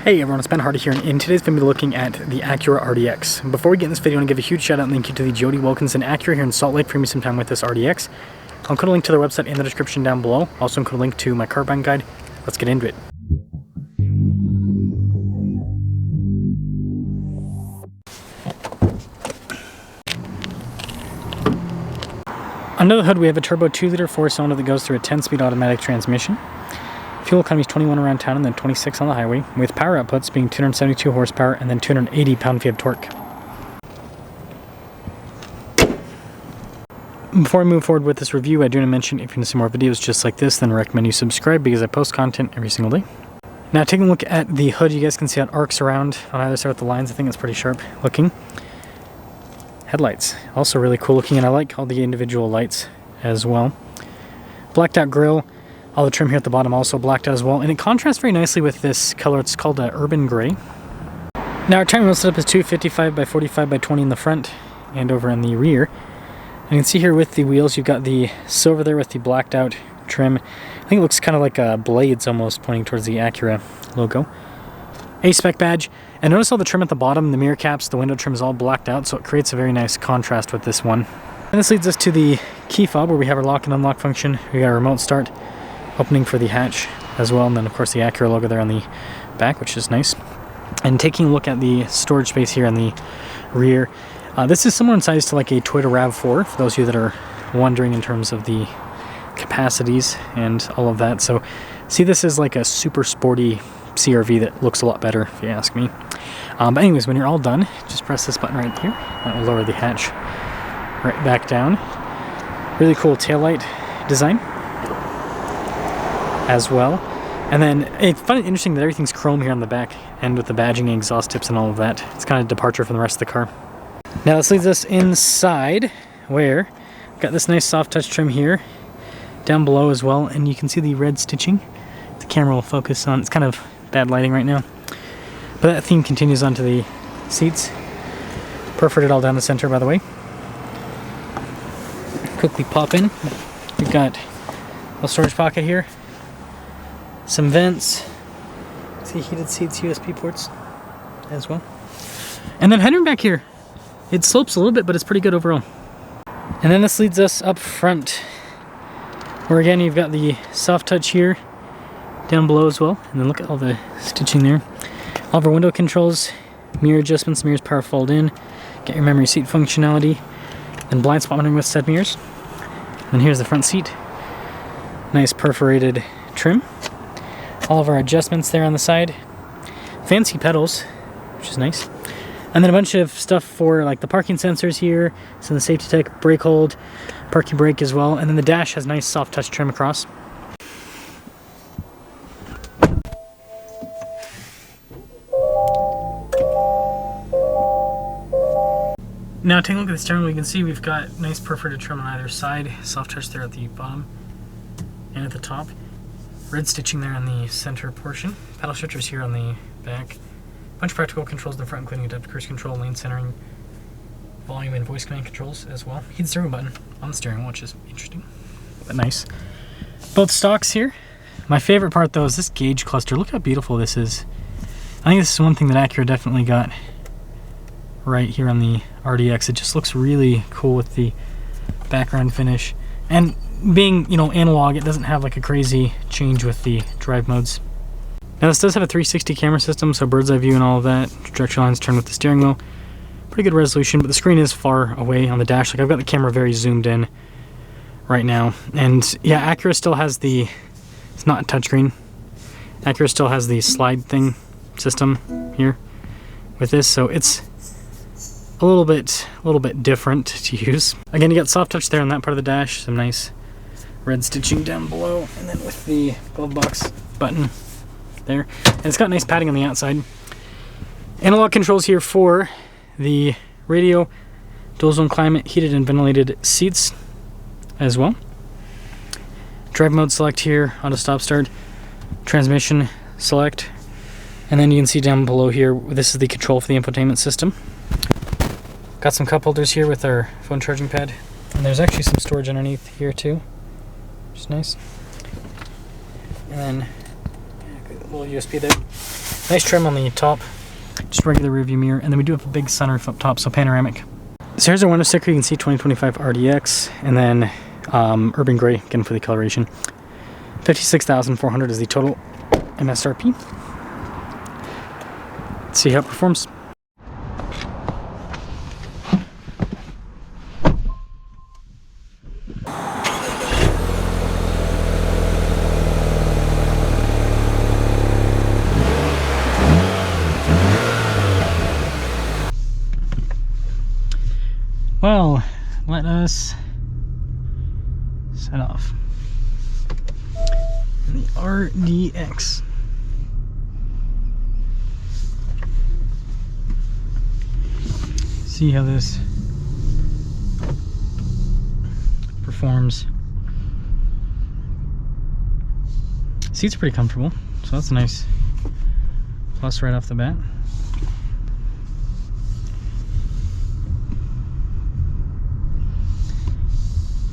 Hey everyone, it's Ben Hardy here, and in today's video we're looking at the Acura RDX. Before we get in this video, I want to give a huge shout out and thank you to the Jody Wilkinson Acura here in Salt Lake for me some time with this RDX. I'll include a link to their website in the description down below. I'll also include a link to my car buying guide. Let's get into it. Under the hood we have a turbo 2-liter 4-cylinder that goes through a 10-speed automatic transmission. Fuel economy is 21 around town and then 26 on the highway, with power outputs being 272 horsepower and then 280 pound-feet of torque. Before I move forward with this review, I do want to mention if you want to see more videos just like this, then I recommend you subscribe because I post content every single day. Now taking a look at the hood, you guys can see how it arcs around on either side with the lines. I think it's pretty sharp looking. Headlights, also really cool looking, and I like all the individual lights as well. Blacked out grille. All the trim here at the bottom also blacked out as well, and it contrasts very nicely with this color. It's called Urban Gray. Now our timing wheel setup is 255 by 45 by 20 in the front and over in the rear. And you can see here with the wheels, you've got the silver there with the blacked out trim. I think it looks kind of like blades almost pointing towards the Acura logo. A-spec badge, and notice all the trim at the bottom, the mirror caps, the window trim is all blacked out, so it creates a very nice contrast with this one. And this leads us to the key fob where we have our lock and unlock function. We got a remote start, opening for the hatch as well, and then of course the Acura logo there on the back, which is nice. And taking a look at the storage space here on the rear, this is similar in size to like a Toyota RAV4 for those of you that are wondering in terms of the capacities and all of that. So see, this is like a super sporty CRV that looks a lot better if you ask me. But anyways, when you're all done, just press this button right here. That will lower the hatch right back down. Really cool taillight design as well. And then it's fun and interesting that everything's chrome here on the back and with the badging, exhaust tips and all of that. It's kind of a departure from the rest of the car. Now this leads us inside where we've got this nice soft touch trim here down below as well, and you can see the red stitching. The camera will focus on, it's kind of bad lighting right now, but that theme continues onto the seats. Perforated all down the center, by the way. Quickly pop in. We've got a little storage pocket here. Some vents, see heated seats, USB ports as well. And then headroom back here. It slopes a little bit, but it's pretty good overall. And then this leads us up front, where again you've got the soft touch here, down below as well. And then look at all the stitching there. All of our window controls, mirror adjustments, mirrors power fold in, get your memory seat functionality, and blind spot monitoring with said mirrors. And here's the front seat. Nice perforated trim. All of our adjustments there on the side. Fancy pedals, which is nice. And then a bunch of stuff for like the parking sensors here, some of the safety tech, brake hold, parking brake as well. And then the dash has nice soft touch trim across. Now taking a look at the steering wheel, you can see we've got nice perforated trim on either side, soft touch there at the bottom and at the top. Red stitching there on the center portion. Paddle shifters here on the back. Bunch of practical controls in the front, including adaptive cruise control, lane centering, volume and voice command controls as well. Heated steering button on the steering wheel, which is interesting, but nice. Both stocks here. My favorite part though is this gauge cluster. Look how beautiful this is. I think this is one thing that Acura definitely got right here on the RDX. It just looks really cool with the background finish. And being, you know, analog, it doesn't have like a crazy change with the drive modes. Now this does have a 360 camera system, so bird's eye view and all of that. Direction lines turn with the steering wheel. Pretty good resolution, but the screen is far away on the dash. Like I've got the camera very zoomed in right now. And yeah, Acura still has the, it's not touchscreen. Acura still has the slide thing system here with this, so it's a little bit different to use. Again, you got soft touch there on that part of the dash, some nice red stitching down below, and then with the glove box button there. And it's got nice padding on the outside. Analog controls here for the radio, dual zone climate, heated and ventilated seats as well. Drive mode select here, auto stop start, transmission select, and then you can see down below here, this is the control for the infotainment system. Got some cup holders here with our phone charging pad, and there's actually some storage underneath here too, which is nice. And then a little USB there. Nice trim on the top, just regular rear view mirror, and then we do have a big sunroof up top, so panoramic. So here's our window sticker. You can see 2025 RDX, and then urban gray again for the coloration. 56,400 is the total MSRP. Let's see how it performs. Well, let us set off the RDX. See how this performs. Seats are pretty comfortable, so that's a nice plus right off the bat.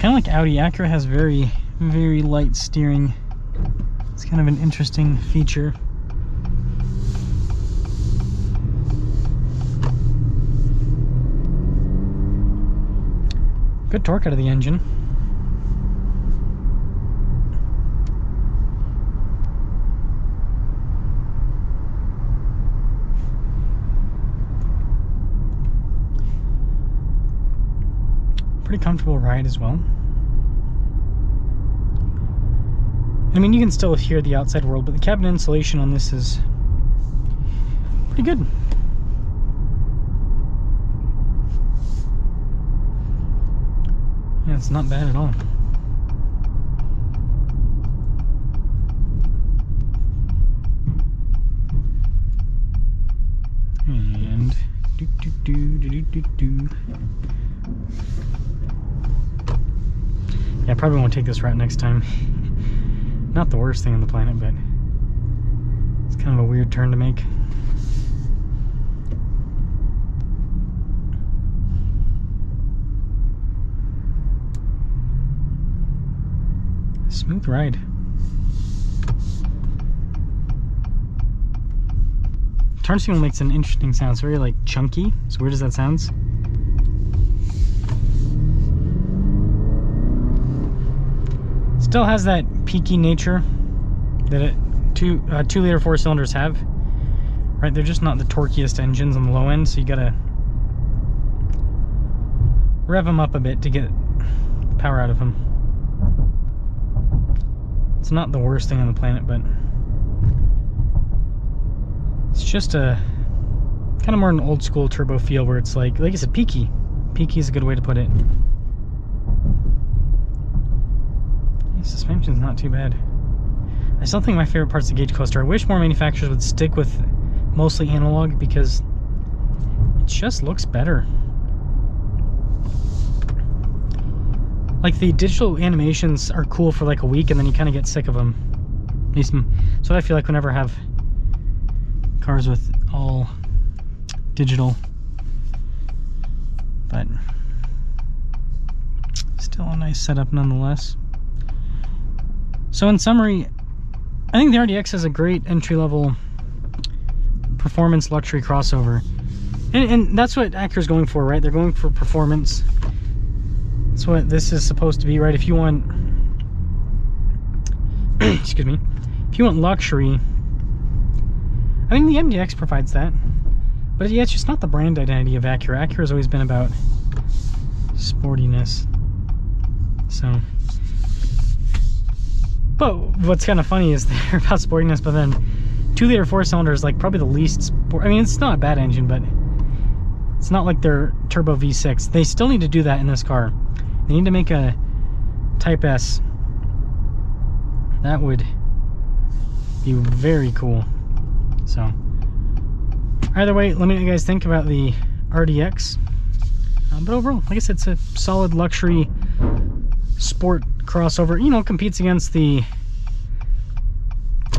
Kind of like Audi, Acura has very, very light steering. It's kind of an interesting feature. Good torque out of the engine. Pretty comfortable ride as well. I mean, you can still hear the outside world, but the cabin insulation on this is pretty good. Yeah, it's not bad at all. And yeah, I probably won't take this route next time. Not the worst thing on the planet, but it's kind of a weird turn to make. Smooth ride. Turn signal makes an interesting sound. It's very like chunky. As weird as that sounds. Still has that peaky nature that 2-liter 4-cylinders have. Right, they're just not the torquiest engines on the low end, so you gotta rev them up a bit to get power out of them. It's not the worst thing on the planet, but it's just a kind of more an old school turbo feel where it's like I said, peaky. Peaky is a good way to put it. Suspension's not too bad. I still think my favorite part's the gauge cluster. I wish more manufacturers would stick with mostly analog because it just looks better. Like the digital animations are cool for like a week and then you kind of get sick of them. At least that's what I feel like whenever I have cars with all digital. But still a nice setup nonetheless. So in summary, I think the RDX has a great entry-level performance luxury crossover. And that's what Acura's going for, right? They're going for performance. That's what this is supposed to be, right? If you want excuse me, if you want luxury, I think the MDX provides that. But yeah, it's just not the brand identity of Acura. Acura's always been about sportiness. So, but what's kind of funny is they're about sportiness, but then 2-liter 4-cylinder is like probably the least sport. I mean, it's not a bad engine, but it's not like their turbo V6. They still need to do that in this car. They need to make a Type S. That would be very cool. So, either way, let me know what you guys think about the RDX. But overall, like I said, it's a solid luxury sport crossover. You know, competes against the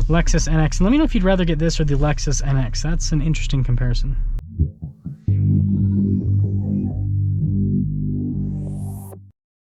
Lexus NX. And let me know if you'd rather get this or the Lexus NX. That's an interesting comparison.